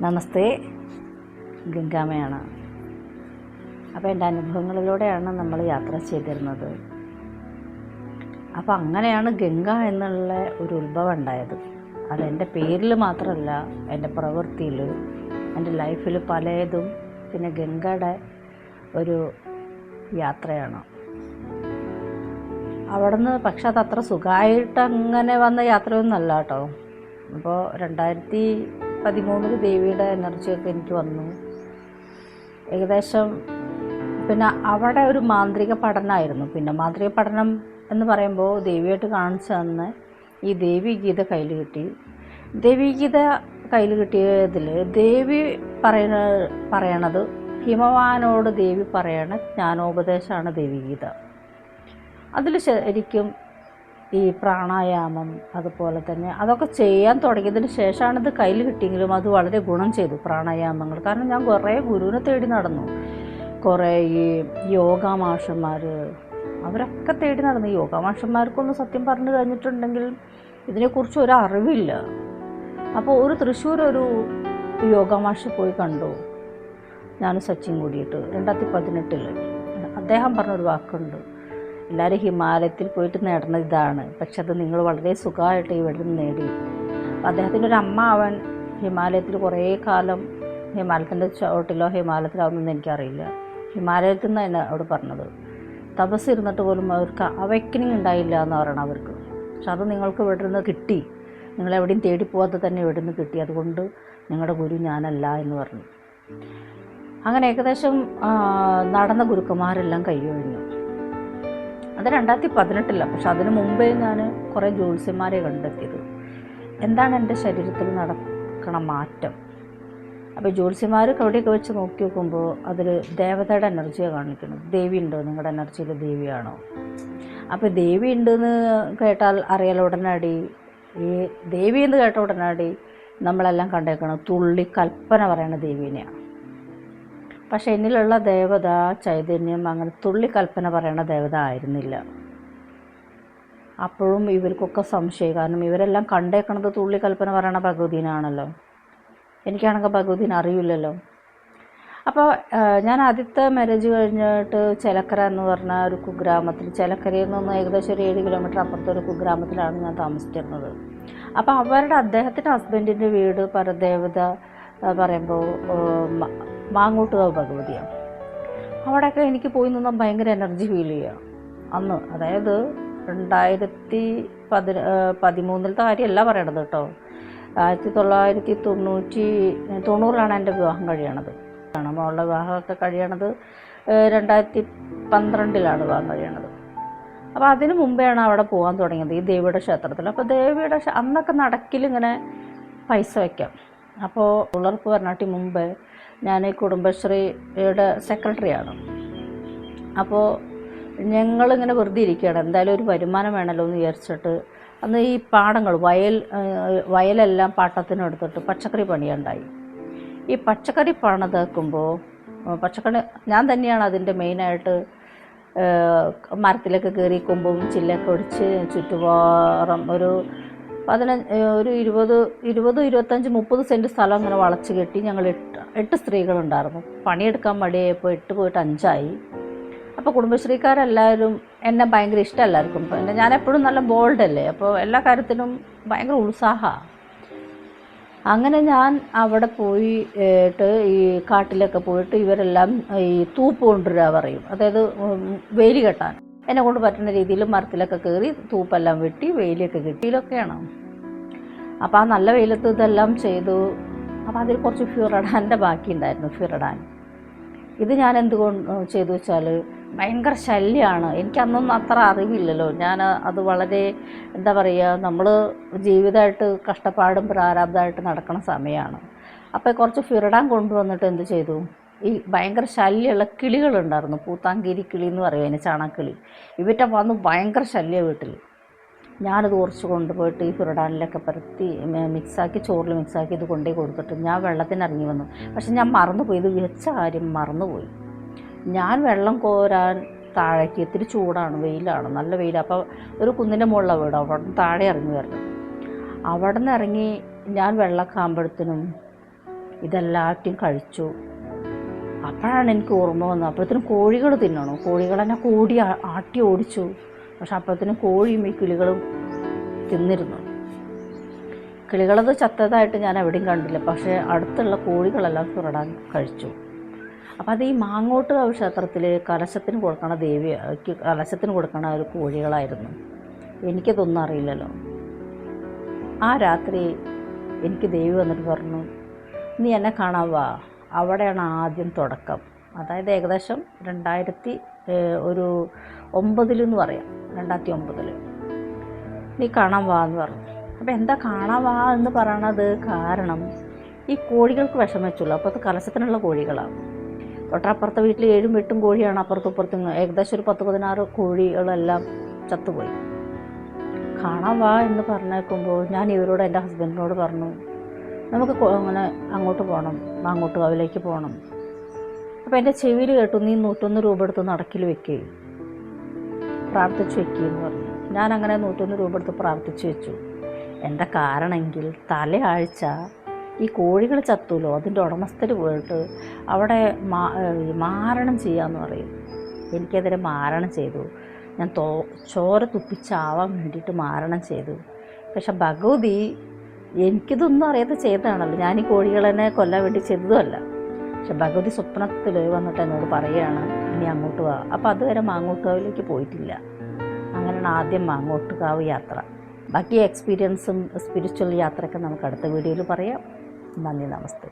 നമസ്തേ, ഗംഗാമയാണ്. അപ്പോൾ എൻ്റെ അനുഭവങ്ങളിലൂടെയാണ് നമ്മൾ യാത്ര ചെയ്തിരുന്നത്. അപ്പോൾ അങ്ങനെയാണ് ഗംഗ എന്നുള്ള ഒരു ഉത്ഭവം ഉണ്ടായത്. അതെൻ്റെ പേരിൽ മാത്രമല്ല, എൻ്റെ പ്രവൃത്തിയിൽ, എൻ്റെ ലൈഫിൽ പലതും പിന്നെ ഗംഗയുടെ ഒരു യാത്രയാണ്. അവിടുന്ന് പക്ഷെ അതത്ര സുഖമായിട്ട് അങ്ങനെ വന്ന യാത്രയൊന്നുമല്ല കേട്ടോ. അപ്പോൾ 2013 ദേവിയുടെ എനർജിയൊക്കെ എനിക്ക് വന്നു. ഏകദേശം പിന്നെ അവിടെ ഒരു മാന്ത്രിക പഠനമായിരുന്നു. പിന്നെ മാന്ത്രിക പഠനം എന്ന് പറയുമ്പോൾ ദേവിയായിട്ട് കാണിച്ചു തന്ന ഈ ദേവീഗീത കയ്യിൽ കിട്ടി. ദേവീഗീത കയ്യിൽ കിട്ടിയതിൽ ദേവി പറയണത് ഹിമവാനോട് ദേവി പറയണ ജ്ഞാനോപദേശമാണ് ദേവീഗീത. അതിൽ ശരിക്കും ഈ പ്രാണായാമം അതുപോലെ തന്നെ അതൊക്കെ ചെയ്യാൻ തുടങ്ങിയതിന് ശേഷമാണ് ഇത് കയ്യിൽ കിട്ടിയെങ്കിലും അത് വളരെ ഗുണം ചെയ്തു പ്രാണായാമങ്ങൾ. കാരണം ഞാൻ കുറേ ഗുരുവിനെ തേടി നടന്നു. കുറേ ഈ യോഗ മാഷന്മാർ അവരൊക്കെ തേടി നടന്നു. യോഗ മാഷന്മാർക്കൊന്നും സത്യം പറഞ്ഞു കഴിഞ്ഞിട്ടുണ്ടെങ്കിൽ ഇതിനെക്കുറിച്ച് ഒരു അറിവില്ല. അപ്പോൾ ഒരു തൃശ്ശൂർ ഒരു യോഗ മാഷ് പോയി കണ്ടു, ഞാനും സച്ചിൻ കൂടിയിട്ട് 2018. അദ്ദേഹം പറഞ്ഞൊരു വാക്കുണ്ട്, എല്ലാവരും ഹിമാലയത്തിൽ പോയിട്ട് നേടുന്നത് ഇതാണ്, പക്ഷെ അത് നിങ്ങൾ വളരെ സുഖമായിട്ട് ഇവിടെ നിന്ന് നേടി. അപ്പോൾ അദ്ദേഹത്തിൻ്റെ ഒരു അമ്മ അവൻ ഹിമാലയത്തിൽ കുറേ കാലം ഹിമാലയത്തിൻ്റെ ചോട്ടിലോ ഹിമാലയത്തിലാവുന്നതെന്ന് എനിക്കറിയില്ല. ഹിമാലയത്തിൽ നിന്ന് തന്നെ അവിടെ പറഞ്ഞത് തപസ് ഇരുന്നിട്ട് പോലും അവർക്ക് അവയ്ക്കനിങ് ഉണ്ടായില്ല എന്ന് പറയണം അവർക്ക്. പക്ഷെ അത് നിങ്ങൾക്ക് ഇവിടെ നിന്ന് കിട്ടി, നിങ്ങളെവിടെയും തേടി പോകാതെ തന്നെ ഇവിടെ നിന്ന് കിട്ടി, അതുകൊണ്ട് നിങ്ങളുടെ ഗുരു ഞാനല്ല എന്ന് പറഞ്ഞു. അങ്ങനെ ഏകദേശം നടന്ന ഗുരുക്കന്മാരെല്ലാം കഴിഞ്ഞു. അത് 2018. പക്ഷെ അതിന് മുമ്പേ ഞാൻ കുറേ ജ്യോത്സ്യന്മാരെ കണ്ടെത്തിയത് എന്താണ് എൻ്റെ ശരീരത്തിൽ നടക്കണ മാറ്റം. അപ്പോൾ ജ്യോത്സ്യന്മാർ കവിടെയൊക്കെ വെച്ച് നോക്കി നോക്കുമ്പോൾ അതിൽ ദേവതയുടെ എനർജിയാണ് കാണിക്കുന്നത്. ദേവി ഉണ്ടോ, നിങ്ങളുടെ എനർജിയിൽ ദേവിയാണോ? അപ്പോൾ ദേവി ഉണ്ടെന്ന് കേട്ടാൽ അറിയാലോ ഉടനടി, ഈ ദേവി എന്ന് കേട്ട ഉടനടി നമ്മളെല്ലാം കണ്ടേക്കണം തുള്ളി കൽപ്പന പറയുന്ന ദേവീനെയാണ്. പക്ഷെ എന്നിലുള്ള ദേവത ചൈതന്യം അങ്ങനെ തുള്ളി കൽപ്പന പറയുന്ന ദേവത ആയിരുന്നില്ല. അപ്പോഴും ഇവർക്കൊക്കെ സംശയം, കാരണം ഇവരെല്ലാം കണ്ടേക്കണത് തുള്ളി കൽപ്പന പറയണ ഭഗവതീനാണല്ലോ. എനിക്കാണെങ്കിൽ ഭഗവതീനെ അറിയില്ലല്ലോ. അപ്പോൾ ഞാൻ ആദ്യത്തെ മാരേജ് കഴിഞ്ഞിട്ട് ചേലക്കര എന്ന് പറഞ്ഞ ഒരു കുഗ്രാമത്തിൽ, ചേലക്കരയിൽ നിന്ന് ഏകദേശം ഒരു 7 കിലോമീറ്റർ അപ്പുറത്തെ ഒരു കുഗ്രാമത്തിലാണ് ഞാൻ താമസിച്ചിരുന്നത്. അപ്പോൾ അദ്ദേഹത്തിൻ്റെ ഹസ്ബൻഡിൻ്റെ വീട് പരദേവത പറയുമ്പോൾ മാങ്ങോട്ടുകാവ് ഭഗവതിയാണ്. അവിടെയൊക്കെ എനിക്ക് പോയി നിന്നാൽ ഭയങ്കര എനർജി ഫീൽ ചെയ്യുക അന്ന്. അതായത് 2013 കാര്യമല്ല പറയണത് കേട്ടോ. 1990 എൻ്റെ വിവാഹം കഴിയണത്. മോളുടെ വിവാഹമൊക്കെ കഴിയണത് 2012 വിവാഹം കഴിയണത്. അപ്പോൾ അതിന് മുമ്പെയാണ് അവിടെ പോകാൻ തുടങ്ങിയത്, ഈ ദേവിയുടെ ക്ഷേത്രത്തിൽ. അപ്പോൾ ദേവിയുടെ അന്നൊക്കെ നടക്കിലിങ്ങനെ പൈസ വയ്ക്കാം. അപ്പോൾ ഉള്ളർക്ക് വരണാട്ടി മുമ്പ് ഞാൻ ഈ കുടുംബശ്രീയുടെ സെക്രട്ടറിയാണ്. അപ്പോൾ ഞങ്ങളിങ്ങനെ വെറുതെ ഇരിക്കുകയാണ്, എന്തായാലും ഒരു വരുമാനം വേണമല്ലോ എന്ന് വിചാരിച്ചിട്ട് അന്ന് ഈ പാടങ്ങൾ വയലെല്ലാം പാട്ടത്തിനെടുത്തിട്ട് പച്ചക്കറി പണിയുണ്ടായി. ഈ പച്ചക്കറി പണിതാക്കുമ്പോൾ പച്ചക്കറി ഞാൻ തന്നെയാണ് അതിൻ്റെ മെയിനായിട്ട് മരത്തിലൊക്കെ കയറി കൊമ്പും ചില്ലൊക്കെ ഒടിച്ച് ചുറ്റുപാറും ഒരു 20-25-30 സെൻറ്റ് സ്ഥലം അങ്ങനെ വളച്ച് കെട്ടി ഞങ്ങൾ 8 സ്ത്രീകളുണ്ടായിരുന്നു. പണിയെടുക്കാൻ മടിയായപ്പോൾ 8 പോയിട്ട് 5 ആയി. അപ്പോൾ കുടുംബശ്രീക്കാരെല്ലാവരും എന്നെ ഭയങ്കര ഇഷ്ടം എല്ലാവർക്കും. പിന്നെ ഞാൻ എപ്പോഴും നല്ല ബോൾഡല്ലേ, അപ്പോൾ എല്ലാ കാര്യത്തിനും ഭയങ്കര ഉത്സാഹമാണ്. അങ്ങനെ ഞാൻ അവിടെ പോയിട്ട് ഈ കാട്ടിലൊക്കെ പോയിട്ട് ഇവരെല്ലാം ഈ തൂപ്പ് കൊണ്ടുവരിക പറയും, അതായത് വേലി കെട്ടാൻ എന്നെ കൊണ്ട് പറ്റുന്ന രീതിയിൽ മരത്തിലൊക്കെ കയറി തൂപ്പെല്ലാം വെട്ടി വേലിയൊക്കെ കെട്ടിയിലൊക്കെയാണ്. അപ്പോൾ ആ നല്ല വെയിലത്ത് ഇതെല്ലാം ചെയ്തു. അപ്പോൾ അതിൽ കുറച്ച് ഫിറഡാൻ്റെ ബാക്കി ഉണ്ടായിരുന്നു. ഫിറഡാൻ ഇത് ഞാൻ എന്തുകൊണ്ട് ചെയ്തു വെച്ചാൽ ഭയങ്കര ശല്യമാണ്. എനിക്കന്നൊന്നും അത്ര അറിവില്ലല്ലോ. ഞാൻ അത് വളരെ എന്താ പറയുക, നമ്മൾ ജീവിതമായിട്ട് കഷ്ടപ്പാടും പ്രാരാബ്ധമായിട്ട് നടക്കുന്ന സമയമാണ്. അപ്പോൾ കുറച്ച് ഫിറഡാൻ കൊണ്ടുവന്നിട്ട് എന്ത് ചെയ്തു, ഈ ഭയങ്കര ശല്യമുള്ള കിളികളുണ്ടായിരുന്നു, പൂത്താങ്കിരി കിളി എന്ന് പറയും അതിന്, ചാണക്കിളി. ഇവറ്റ വന്ന് ഭയങ്കര ശല്യം വീട്ടിൽ. ഞാനത് കുറച്ച് കൊണ്ടുപോയിട്ട് ഈ ഫിറഡാനിലൊക്കെ പരത്തി മിക്സാക്കി, ചോറിൽ മിക്സാക്കി ഇത് കൊണ്ടുപോയി കൊടുത്തിട്ട് ഞാൻ വെള്ളത്തിന് ഇറങ്ങി വന്നു. പക്ഷെ ഞാൻ മറന്നുപോയി, ഇത് വെച്ച കാര്യം മറന്നുപോയി. ഞാൻ വെള്ളം കോരാൻ താഴേക്ക്, ഇത്തിരി ചൂടാണ്, വെയിലാണ്, നല്ല വെയിലാണ്. അപ്പോൾ ഒരു കുന്നിൻ്റെ മുകളിലാണ് വീട്, അവിടെ നിന്ന് താഴെ ഇറങ്ങി വരണം. അവിടെ നിന്ന് ഇറങ്ങി ഞാൻ വെള്ളമൊക്കെ ആകുമ്പോഴത്തേനും ഇതെല്ലാറ്റും കഴിച്ചു. അപ്പോഴാണ് എനിക്ക് ഓർമ്മ വന്നത്, അപ്പോഴത്തേനും കോഴികൾ തിന്നണോ, കോഴികളെന്നെ കോടി ആട്ടി ഓടിച്ചു. പക്ഷെ അപ്പോഴത്തേനും കോഴിയും ഈ കിളികളും തിന്നിരുന്നു. കിളികളത് ചത്തതായിട്ട് ഞാൻ എവിടെയും കണ്ടില്ല, പക്ഷേ അടുത്തുള്ള കോഴികളെല്ലാം ചുരടാൻ കഴിച്ചു. അപ്പോൾ അത് ഈ മാങ്ങോട്ടുകാവ് ക്ഷേത്രത്തിൽ കലശത്തിന് കൊടുക്കണ കലശത്തിന് കൊടുക്കണ ഒരു കോഴികളായിരുന്നു. എനിക്കതൊന്നും അറിയില്ലല്ലോ. ആ രാത്രി എനിക്ക് ദേവി വന്നിട്ട് പറഞ്ഞു, നീ എന്നെ കാണാൻ വാ, അവിടെയാണ് ആദ്യം തുടക്കം. അതായത് ഏകദേശം 2009 എന്ന് പറയാം, 2009 നീ കാണാൻ വാ എന്ന് പറഞ്ഞു. അപ്പോൾ എന്താ കാണാൻ വാ എന്ന് പറയണത് കാരണം ഈ കോഴികൾക്ക് വിഷം വെച്ചുള്ളൂ. അപ്പോൾ അത് കലശത്തിനുള്ള കോഴികളാണ്. തൊട്ടപ്പുറത്തെ വീട്ടിൽ 7ഉം 8ഉം കോഴിയാണ്, അപ്പുറത്തും ഇപ്പുറത്തും ഏകദേശം ഒരു 10-16 കോഴികളെല്ലാം ചത്തുപോയി. കാണാൻ വാ എന്ന് പറഞ്ഞേക്കുമ്പോൾ ഞാൻ ഇവരോട്, എൻ്റെ ഹസ്ബൻഡിനോട് പറഞ്ഞു, നമുക്ക് അങ്ങനെ അങ്ങോട്ട് പോകണം, മാങ്ങോട്ടുകാവിലേക്ക് പോകണം. അപ്പോൾ എൻ്റെ ചെവിയിൽ കേട്ടു, നീ 101 രൂപ എടുത്ത് നടക്കിൽ വെക്കുക, പ്രാർത്ഥിച്ച് വെക്കുകയെന്ന് പറഞ്ഞു. ഞാൻ അങ്ങനെ 101 രൂപ എടുത്ത് പ്രാർത്ഥിച്ച് വെച്ചു. എന്താ കാരണമെങ്കിൽ തലയാഴ്ച ഈ കോഴികൾ ചത്തുല്ലോ, അതിൻ്റെ ഉടമസ്ഥർ പോയിട്ട് അവിടെ മാരണം ചെയ്യാമെന്ന് പറയും. എനിക്കെതിരെ മാരണം ചെയ്തു. ഞാൻ ചോര തുപ്പിച്ചാവാൻ വേണ്ടിയിട്ട് മാരണം ചെയ്തു. പക്ഷെ ഭഗവതി എനിക്കിതൊന്നും അറിയാതെ ചെയ്തതാണല്ലോ, ഞാൻ ഈ കോഴികളെന്നെ കൊല്ലാൻ വേണ്ടി ചെയ്തതുമല്ല. പക്ഷെ ഭഗവതി സ്വപ്നത്തിൽ വന്നിട്ട് എന്നോട് പറയുകയാണ്, ഇനി അങ്ങോട്ട് പോവാ. അപ്പോൾ അതുവരെ മാങ്ങോട്ടുകാവിലേക്ക് പോയിട്ടില്ല. അങ്ങനെയാണ് ആദ്യം മാങ്ങോട്ടുകാവ് യാത്ര. ബാക്കി എക്സ്പീരിയൻസും സ്പിരിച്വൽ യാത്രയൊക്കെ നമുക്ക് അടുത്ത വീഡിയോയിൽ പറയാം. നന്ദി, നമസ്തേ.